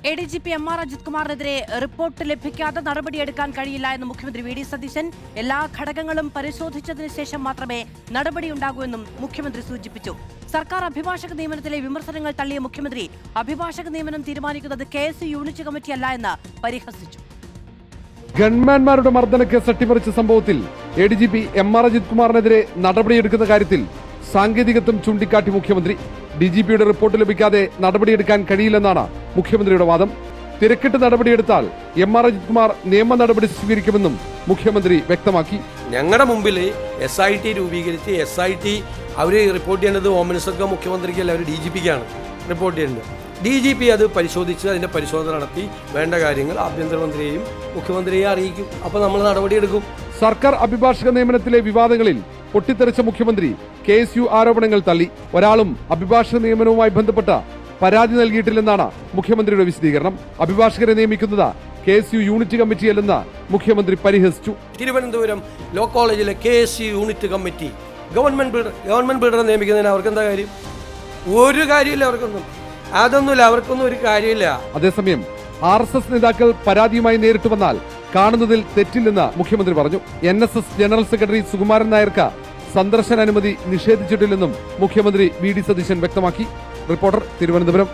ADGP MR Ajith കുമാറിനെതിരെ report ലഭിക്കാതെ നടപടിയെടുക്കാൻ കഴിയില്ല എന്ന് മുഖ്യമന്ത്രി വി ഡി സതീശൻ. എല്ലാ ഘടകങ്ങളും പരിശോധിച്ചതിന് ശേഷം മാത്രമേ നടപടിയുണ്ടാകൂ എന്നും മുഖ്യമന്ത്രി സൂചിപ്പിച്ചു. സർക്കാർ അഭിഭാഷക നിയമനത്തിലെ വിമർശനങ്ങൾ തള്ളിയ മുഖ്യമന്ത്രി അഭിഭാഷക നിയമനം തീരുമാനിക്കുന്നത് KSU യൂണിറ്റ് കമ്മിറ്റിയല്ല എന്ന് പരിഹസിച്ചു. ഗൺമാൻമാരുടെ മർദ്ദന കേസ് അട്ടിമറിച്ച സംഭവത്തിൽ ADGP MR അജിത് കുമാറിനെതിരെ നടപടിയെടുക്കുന്ന കാര്യത്തിൽ സാങ്കേതികത്വം ചൂണ്ടിക്കാട്ടി മുഖ്യമന്ത്രി. DGPയുടെ റിപ്പോർട്ട് ലഭിക്കാതെ നടപടിയെടുക്കാൻ കഴിയില്ലെന്നാണ് മുഖ്യമന്ത്രിയുടെ വാദം. തിരക്കിട്ട് നടപടിയെടുത്താൽ MR അജിത് കുമാർ നിയമ നടപടി സ്വീകരിക്കുമെന്നും മുഖ്യമന്ത്രി വ്യക്തമാക്കി. ഞങ്ങളുടെ മുമ്പിൽ SIT രൂപീകരിച്ച് SIT അവർ റിപ്പോർട്ട് ചെയ്യേണ്ടത് ഹോം മിനിസ്റ്റർക്ക് മുഖ്യമന്ത്രിക്കല്ല, അവർ DGPക്കാണ് റിപ്പോർട്ട് ചെയ്യേണ്ടത്. DGP അത് പരിശോധിച്ച് അതിന്റെ പരിശോധന നടത്തി വേണ്ട കാര്യങ്ങൾ ആഭ്യന്തരമന്ത്രിയെയും മുഖ്യമന്ത്രിയെയും അറിയിക്കും. അപ്പോൾ നമ്മൾ നടപടിയെടുക്കും. സർക്കാർ അഭിഭാഷക നിയമനത്തിലെ വിവാദങ്ങളിൽ പൊട്ടിത്തെറിച്ച മുഖ്യമന്ത്രി KSU ആരോപണങ്ങൾ തള്ളി. ഒരാളും അഭിഭാഷക നിയമനവുമായി ബന്ധപ്പെട്ട പരാതി നൽകിയിട്ടില്ലെന്നാണ് മുഖ്യമന്ത്രിയുടെ വിശദീകരണം. അഭിഭാഷകരെ നിയമിക്കുന്നത് KSU യൂണിറ്റ് കമ്മിറ്റിയല്ലെന്ന് മുഖ്യമന്ത്രി പരിഹസിച്ചു. തിരുവനന്തപുരം ലോ കോളേജിലെ KSU യൂണിറ്റ് കമ്മിറ്റി ഗവൺമെന്റ് ബിൽഡറെ നിയമിക്കുന്നതിന് അവർക്ക് എന്താ കാര്യം? ഒരു കാര്യമില്ല, അവർക്കൊന്നും ഒരു കാര്യമില്ല. അതേസമയം RSS നേതാക്കൾ പരാതിയുമായി നേരിട്ട് വന്നാൽ കാണുന്നതിൽ തെറ്റില്ലെന്ന് മുഖ്യമന്ത്രി പറഞ്ഞു. NSS ജനറൽ സെക്രട്ടറി സുകുമാരൻ നായർക്ക് സന്ദർശനാനുമതി നിഷേധിച്ചിട്ടില്ലെന്നും മുഖ്യമന്ത്രി വി ഡി സതീശൻ വ്യക്തമാക്കി. റിപ്പോർട്ടർ, തിരുവനന്തപുരം.